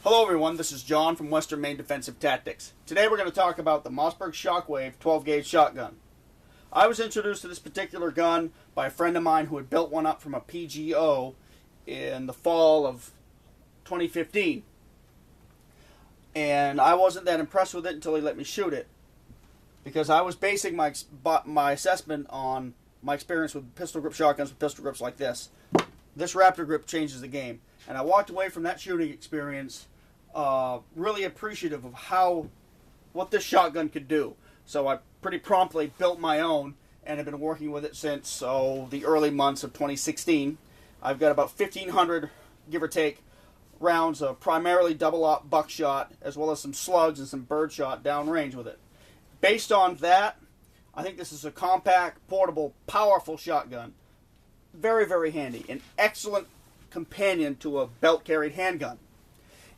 Hello everyone, this is John from Western Maine Defensive Tactics. Today we're going to talk about the Mossberg Shockwave 12-gauge shotgun. I was introduced to this particular gun by a friend of mine who had built one up from a PGO in the fall of 2015. And I wasn't that impressed with it until he let me shoot it, because I was basing my assessment on my experience with pistol grip shotguns with pistol grips like this. This Raptor grip changes the game. And I walked away from that shooting experience really appreciative of what this shotgun could do. So I pretty promptly built my own and have been working with it since the early months of 2016. I've got about 1,500, give or take, rounds of primarily double-aught buckshot, as well as some slugs and some birdshot downrange with it. Based on that, I think this is a compact, portable, powerful shotgun. Very, very handy. An excellent companion to a belt-carried handgun.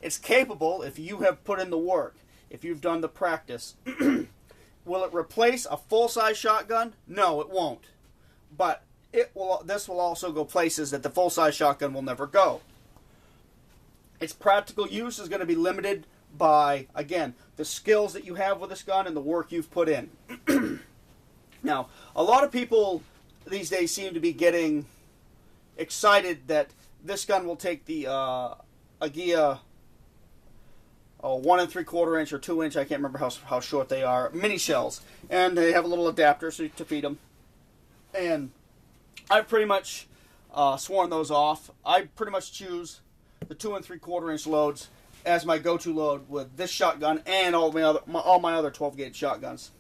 It's capable if you have put in the work, if you've done the practice. Will it replace a full-size shotgun? No, it won't. But this will also go places that the full-size shotgun will never go. Its practical use is going to be limited by, again, the skills that you have with this gun and the work you've put in. Now, a lot of people these days seem to be getting excited that this gun will take the Agia 1 3/4 inch or 2 inch, I can't remember how short they are, mini shells. And they have a little adapter to feed them. And I've pretty much sworn those off. I pretty much choose the 2 3/4 inch loads as my go-to load with this shotgun and all my other 12-gauge shotguns,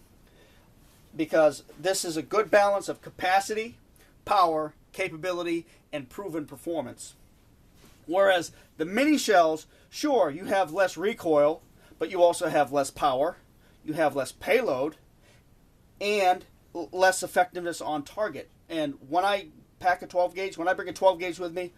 because this is a good balance of capacity, power, capability, and proven performance. Whereas the mini shells, sure, you have less recoil, but you also have less power, you have less payload, and less effectiveness on target. And when I pack a 12-gauge, when I bring a 12-gauge with me,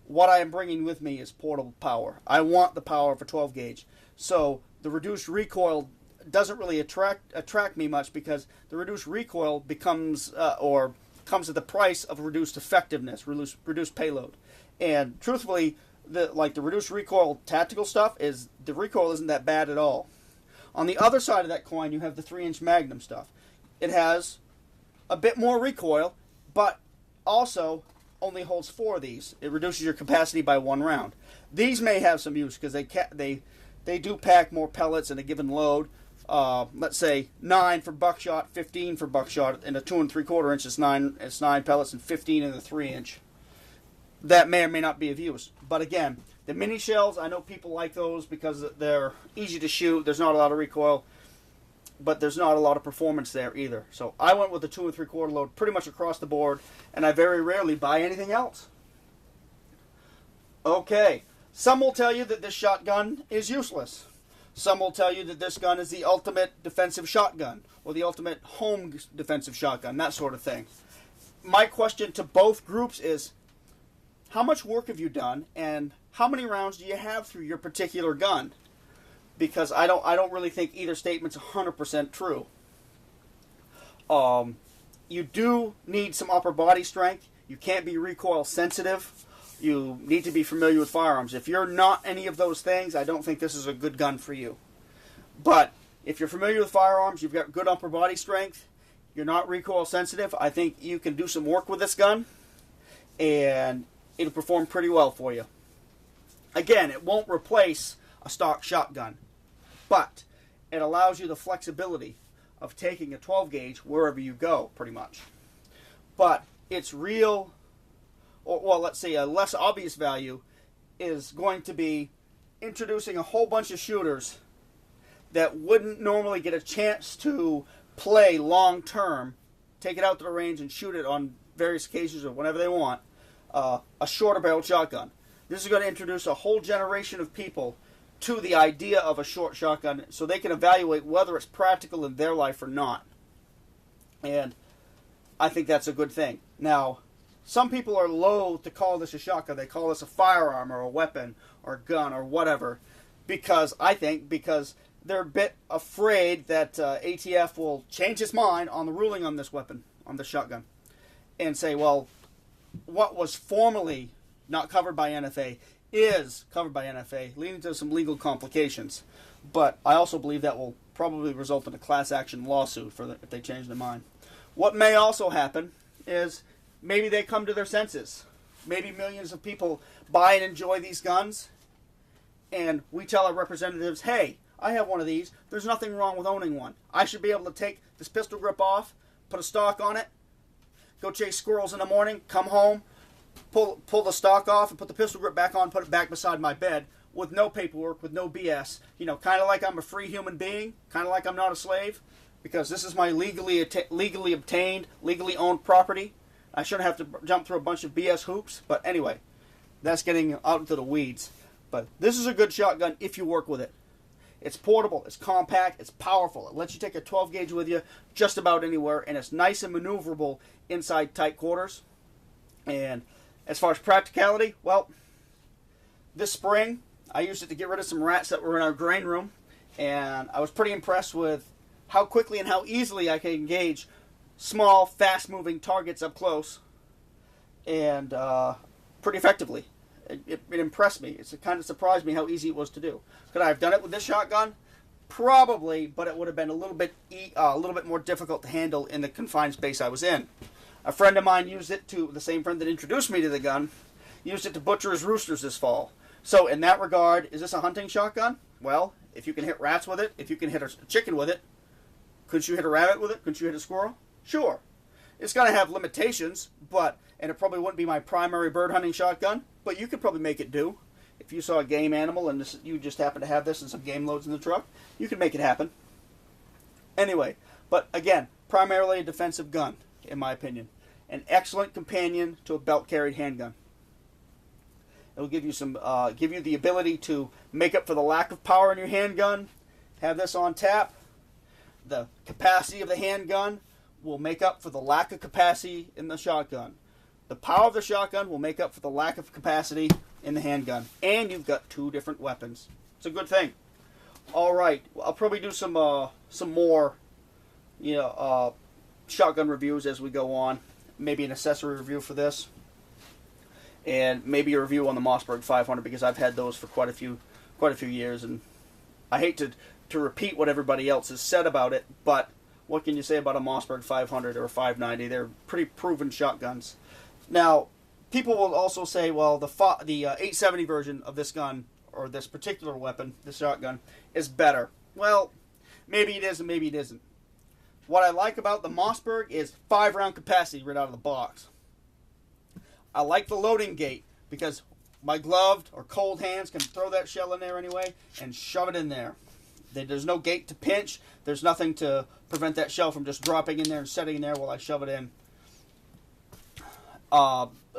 what I am bringing with me is portable power. I want the power of a 12-gauge. So the reduced recoil doesn't really attract me much, because the reduced recoil comes at the price of reduced effectiveness, reduced payload. And truthfully, the reduced recoil tactical stuff, the recoil isn't that bad at all. On the other side of that coin, you have the 3-inch Magnum stuff. It has a bit more recoil, but also only holds 4 of these. It reduces your capacity by 1 round. These may have some use because they do pack more pellets in a given load. Let's say 9 for buckshot, 15 for buckshot. In a 2 3/4 inch, it's 9 pellets, and 15 in the 3-inch. That may or may not be of use. But again, the mini shells, I know people like those because they're easy to shoot. There's not a lot of recoil, but there's not a lot of performance there either. So I went with the 2 3/4 load pretty much across the board, and I very rarely buy anything else. Okay, some will tell you that this shotgun is useless. Some will tell you that this gun is the ultimate defensive shotgun, or the ultimate home defensive shotgun, that sort of thing. My question to both groups is, how much work have you done, and how many rounds do you have through your particular gun? Because I don't really think either statement's 100% true. You do need some upper body strength. You can't be recoil sensitive. You need to be familiar with firearms. If you're not any of those things, I don't think this is a good gun for you. But if you're familiar with firearms, you've got good upper body strength, you're not recoil sensitive, I think you can do some work with this gun, and it'll perform pretty well for you. Again, it won't replace a stock shotgun, but it allows you the flexibility of taking a 12-gauge wherever you go, pretty much. But its real, let's say a less obvious value, is going to be introducing a whole bunch of shooters that wouldn't normally get a chance to play long-term, take it out to the range and shoot it on various occasions or whenever they want, a shorter barreled shotgun. This is going to introduce a whole generation of people to the idea of a short shotgun, so they can evaluate whether it's practical in their life or not. And I think that's a good thing. Now, some people are loath to call this a shotgun. They call this a firearm or a weapon or a gun or whatever, because they're a bit afraid that ATF will change its mind on the ruling on this weapon, on the shotgun, and say, well, what was formerly not covered by NFA is covered by NFA, leading to some legal complications. But I also believe that will probably result in a class action lawsuit if they change their mind. What may also happen is maybe they come to their senses. Maybe millions of people buy and enjoy these guns, and we tell our representatives, hey, I have one of these. There's nothing wrong with owning one. I should be able to take this pistol grip off, put a stock on it, go chase squirrels in the morning, come home, pull the stock off, and put the pistol grip back on, put it back beside my bed, with no paperwork, with no BS. You know, kind of like I'm a free human being, kind of like I'm not a slave, because this is my legally obtained, legally owned property. I shouldn't have to jump through a bunch of BS hoops. But anyway, that's getting out into the weeds. But this is a good shotgun if you work with it. It's portable, it's compact, it's powerful. It lets you take a 12 gauge with you just about anywhere, and it's nice and maneuverable inside tight quarters. And as far as practicality, well, this spring I used it to get rid of some rats that were in our grain room, and I was pretty impressed with how quickly and how easily I can engage small, fast-moving targets up close, and pretty effectively. It impressed me. It kind of surprised me how easy it was to do. Could I have done it with this shotgun? Probably, but it would have been a little bit more difficult to handle in the confined space I was in. A friend of mine used it the same friend that introduced me to the gun, used it to butcher his roosters this fall. So in that regard, is this a hunting shotgun? Well, if you can hit rats with it, if you can hit a chicken with it, couldn't you hit a rabbit with it? Couldn't you hit a squirrel? Sure. It's going to have limitations, and it probably wouldn't be my primary bird hunting shotgun, but you could probably make it do. If you saw a game animal and you just happen to have this and some game loads in the truck, you could make it happen. Anyway, but again, primarily a defensive gun, in my opinion. An excellent companion to a belt-carried handgun. It will give you the ability to make up for the lack of power in your handgun. Have this on tap. The capacity of the handgun will make up for the lack of capacity in the shotgun. The power of the shotgun will make up for the lack of capacity in the handgun. And you've got two different weapons. It's a good thing. All right, well, I'll probably do some more, shotgun reviews as we go on. Maybe an accessory review for this, and maybe a review on the Mossberg 500 because I've had those for quite a few years, and I hate to repeat what everybody else has said about it, but what can you say about a Mossberg 500 or a 590? They're pretty proven shotguns. Now, people will also say, well, the 870 version of this gun, or this particular weapon, this shotgun, is better. Well, maybe it is and maybe it isn't. What I like about the Mossberg is 5-round capacity right out of the box. I like the loading gate because my gloved or cold hands can throw that shell in there anyway and shove it in there. There's no gate to pinch. There's nothing to prevent that shell from just dropping in there and setting in there while I shove it in.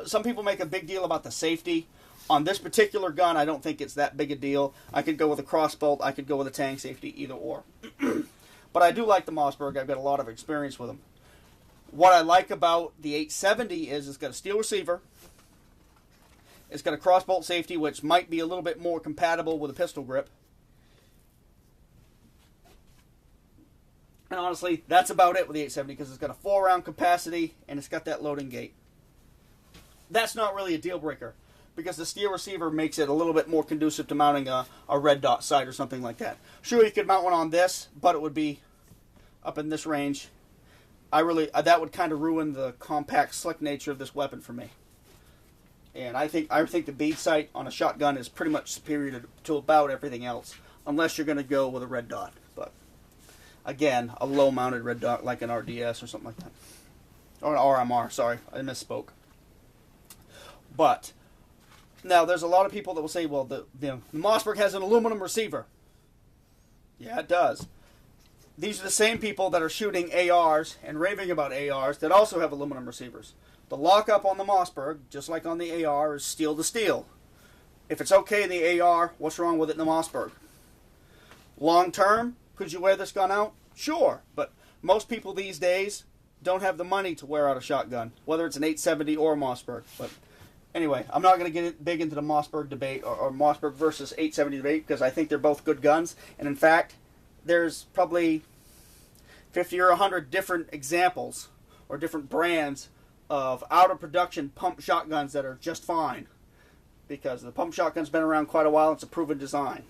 Some people make a big deal about the safety. On this particular gun, I don't think it's that big a deal. I could go with a crossbolt. I could go with a tank safety, either or. But I do like the Mossberg. I've got a lot of experience with them. What I like about the 870 is it's got a steel receiver. It's got a crossbolt safety, which might be a little bit more compatible with a pistol grip. And honestly, that's about it with the 870 because it's got a 4-round capacity and it's got that loading gate. That's not really a deal breaker because the steel receiver makes it a little bit more conducive to mounting a red dot sight or something like that. Sure, you could mount one on this, but it would be up in this range. That would kind of ruin the compact, slick nature of this weapon for me. And I think the bead sight on a shotgun is pretty much superior to about everything else, unless you're going to go with a red dot. But again, a low-mounted red dot like an RDS or something like that, or an RMR. Sorry, I misspoke. But now there's a lot of people that will say, well, the Mossberg has an aluminum receiver. Yeah, it does. These are the same people that are shooting ARs and raving about ARs that also have aluminum receivers. The lockup on the Mossberg, just like on the AR, is steel to steel. If it's okay in the AR, what's wrong with it in the Mossberg? Long term, could you wear this gun out? Sure, but most people these days don't have the money to wear out a shotgun, whether it's an 870 or a Mossberg. But anyway, I'm not going to get big into the Mossberg debate or Mossberg versus 870 debate because I think they're both good guns. And in fact, there's probably 50 or 100 different examples or different brands of out-of-production pump shotguns that are just fine. because the pump shotgun's been around quite a while. It's a proven design.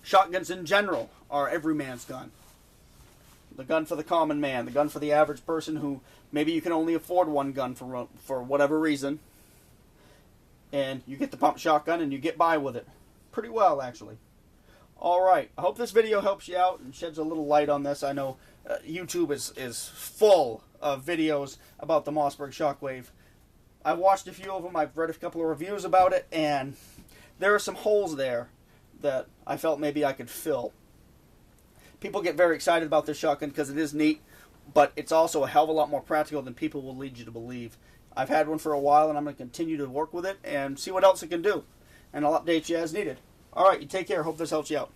Shotguns in general are every man's gun. The gun for the common man, the gun for the average person who maybe you can only afford one gun for whatever reason. And you get the pump shotgun and you get by with it. Pretty well, actually. Alright, I hope this video helps you out and sheds a little light on this. I know YouTube is full of videos about the Mossberg Shockwave. I've watched a few of them, I've read a couple of reviews about it, and there are some holes there that I felt maybe I could fill. People get very excited about this shotgun because it is neat, but it's also a hell of a lot more practical than people will lead you to believe. I've had one for a while, and I'm going to continue to work with it and see what else it can do. And I'll update you as needed. Alright, you take care. Hope this helps you out.